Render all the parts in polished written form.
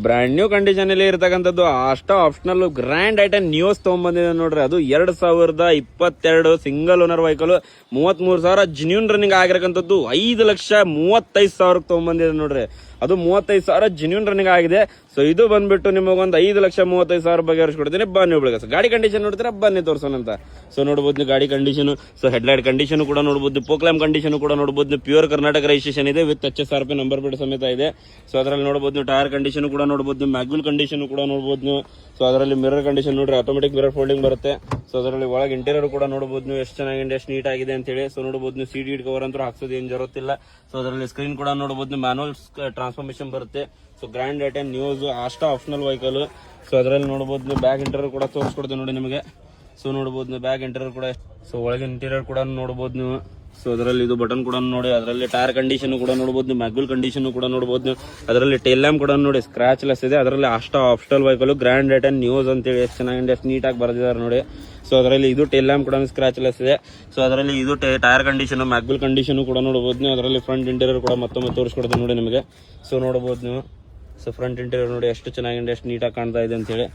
Brand new condition ಅಲ್ಲಿ ಇರ್ತಕ್ಕಂಥದ್ದು ಅಷ್ಟ ಆಪ್ಷನಲ್ ಗ್ರ್ಯಾಂಡ್ ಐಟಮ್ ನ್ಯೂಸ್ ತಗೊಂಡ್ಬಂದಿದೆ ನೋಡ್ರಿ. ಅದು 2022 single owner vehicle 33,000 genuine running ಆಗಿರಕಂತದ್ದು 5,35,000 ತಗೊಂಡ್ಬಂದಿದೆ ನೋಡ್ರಿ. ಅದು 35,000 ಜೆನ್ಯೂನ್ ರನ್ನಿಂಗ್ ಆಗಿದೆ. ಸೊ ಇದು ಬಂದ್ಬಿಟ್ಟು ನಿಮಗೊಂದು 5,35,000 ಬಗೆಹರಿಸ್ಕೊಡ್ತೀನಿ. ಬನ್ನಿ ಒಬ್ಬಳಿಗೆ ಗಾಡಿ ಕಂಡೀಷನ್ ನೋಡ್ತೀರಾ, ಬನ್ನಿ ತೋರ್ಸೋಣ ಅಂತ. ಸೊ ನೋಡ್ಬೋದು ಗಾಡಿ ಕಂಡೀಷನ್, ಸೊ ಹೆಡ್ಲೈಟ್ ಕಂಡೀಷನ್ ಕೂಡ ನೋಡ್ಬೋದು, ಪೋಕ್ಲಾಮ್ ಕಂಡೀಷನ್ ಕೂಡ ನೋಡ್ಬೋದು. ಪ್ಯೂರ್ ಕರ್ನಾಟಕ ರಿಜಿಸ್ಟ್ರೇಷನ್ ಇದೆ ವಿತ್ HSRP ನಂಬರ್ ಪ್ಲೇಟ್ ಸಮೇತ ಇದೆ. ಸೊ ಅದರಲ್ಲಿ ನೋಡ್ಬೋದು ಟೈರ್ ಕಂಡೀಷನ್ ಕೂಡ ನೋಡ್ಬೋದು, ಮ್ಯಾಗ್ವಿಲ್ ಕಂಡೀಷನ್ ಕೂಡ ನೋಡ್ಬೋದು. ಸೊ ಅದರಲ್ಲಿ ಮಿರರ್ ಕಂಡೀಷನ್ ನೋಡ್ರಿ, ಆಟೋಮೆಟಿಕ್ ಮಿರರ್ ಫೋಲ್ಡಿಂಗ್ ಬರುತ್ತೆ. ಸೊ ಅದರಲ್ಲಿ ಒಳಗೆ ಇಂಟೀರಿಯರ್ ಕೂಡ ನೋಡಬಹುದು ನೀವು ಎಷ್ಟು ಚೆನ್ನಾಗಿದೆ, ಎಷ್ಟು ನೀಟ್ ಆಗಿದೆ ಅಂತ ಹೇಳಿ. ಸೊ ನೋಡಬಹುದು ನೀವು ಸೀಟ್ ಕವರ್ ಅಂತೂ ಹಾಕ್ಸೋದು ಏನ್ ಜರುತ್ತಿಲ್ಲ. ಸೊ ಅದರಲ್ಲಿ ಸ್ಕ್ರೀನ್ ಕೂಡ ನೋಡಬಹುದು, ಮ್ಯಾನುವಲ್ ಟ್ರಾನ್ಸ್ಫಾರ್ಮೇಶನ್ ಬರುತ್ತೆ. ಸೊ ಗ್ರ್ಯಾಂಡ್ ಐಟಮ್ ನ್ಯೂಸ್ ಅಷ್ಟ ಆಪ್ಷನಲ್ ವೆಹಿಕಲ್. ಸೊ ಅದರಲ್ಲಿ ನೋಡಬಹುದು ನೀವು ಬ್ಯಾಗ್ ಇಂಟೀರಿಯರ್ ಕೂಡ ತೋರಿಸ್ಕೊಡ್ತೇವೆ ನೋಡಿ ನಿಮಗೆ. ಸೊ ನೋಡಬಹುದು ನೀವು ಬ್ಯಾಗ್ ಇಂಟೀರಿಯರ್ ಕೂಡ, ಸೊ ಒಳಗೆ ಇಂಟೀರಿಯರ್ ಕೂಡ ನೋಡಬಹುದು ನೀವು. ಸೊ ಅದರಲ್ಲಿ ಇದು ಬಟನ್ ಕೂಡ ನೋಡಿ, ಅದರಲ್ಲಿ ಟೈರ್ ಕಂಡೀಷನ್ ಕೂಡ ನೋಡಬಹುದು, ಮ್ಯಾಗ್ವಿಲ್ ಕಂಡೀಷನ್ ಕೂಡ ನೋಡಬಹುದು. ಅದರಲ್ಲಿ ಟೇಲ್ ಲ್ಯಾಂಪ್ ಕೂಡ ನೋಡಿ ಸ್ಕ್ರಾಚ್ ಲೆಸ್ ಇದೆ. ಅದರಲ್ಲಿ ಅಷ್ಟ optional vehicle grand item news ಅಂತೇಳಿ ಎಷ್ಟು ಚೆನ್ನಾಗಿದೆ, ಎಷ್ಟು ನೀಟಾಗಿ ಬರೆದಿದ್ದಾರೆ ನೋಡಿ. ಸೊ ಅದರಲ್ಲಿ ಇದು ಟೇಲ್ ಲ್ಯಾಂಪ್ ಕೂಡ ಸ್ಕ್ರಾಚ್ ಲೆಸ್ ಇದೆ. ಸೊ ಅದರಲ್ಲಿ ಇದು ಟೈರ್ ಕಂಡೀಷನ್, ಮ್ಯಾಗ್ವಿಲ್ ಕಂಡೀಷನ್ ಕೂಡ ನೋಡಬಹುದು ನೀವು. ಅದರಲ್ಲಿ ಫ್ರಂಟ್ ಇಂಟೀರಿಯರ್ ಕೂಡ ಮತ್ತೊಮ್ಮೆ ತೋರಿಸ್ಕೊಡ್ತೀನಿ ನೋಡಿ ನಿಮಗೆ. ಸೊ ನೋಡಬಹುದು ನೀವು. ಸೊ ಫ್ರಂಟ್ ಇಂಟೀರಿಯರ್ ನೋಡಿ ಎಷ್ಟು ಚೆನ್ನಾಗಿದೆ, ಎಷ್ಟು ನೀಟಾಗಿ ಕಾಣ್ತಾ ಇದೆ ಅಂತ ಹೇಳಿ.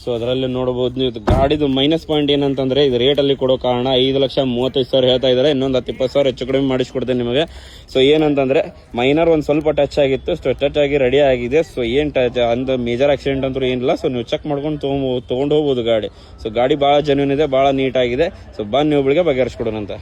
ಸೊ ಅದರಲ್ಲಿ ನೋಡಬಹುದು ನೀವು. ಗಾಡಿದು ಮೈನಸ್ ಪಾಯಿಂಟ್ ಏನಂತಂದ್ರೆ ಇದು ರೇಟ್ ಅಲ್ಲಿ ಕೊಡೋ ಕಾರಣ 5,35,000 ಹೇಳ್ತಾ ಇದ್ದಾರೆ. ಇನ್ನೊಂದು 10,20,000 ಹೆಚ್ಚು ಕಡಿಮೆ ಮಾಡಿಸ್ಕೊಡ್ತೇನೆ ನಿಮಗೆ. ಸೊ ಏನಂತಂದ್ರೆ ಮೈನರ್ ಒಂದು ಸ್ವಲ್ಪ ಟಚ್ ಆಗಿತ್ತು, ಸೊ ಟಚ್ ಆಗಿ ರೆಡಿ ಆಗಿದೆ. ಸೊ ಏನ್ ಟಚ್ ಅಂದ ಮೇಜರ್ ಆಕ್ಸಿಡೆಂಟ್ ಅಂತೂ ಏನಿಲ್ಲ. ಸೊ ನೀವು ಚೆಕ್ ಮಾಡ್ಕೊಂಡು ತಗೊಂಡು ಹೋಗ್ಬೋದು ಗಾಡಿ. ಸೊ ಗಾಡಿ ಬಹಳ ಜೆನ್ಯೂನ್ ಇದೆ, ಬಹಳ ನೀಟ್ ಆಗಿದೆ. ಸೊ ಬನ್ನಿ ಒಬ್ಬಳಿಗೆ ಬಗೆಹರಿಸ್ಕೊಡೋಣ ಅಂತ.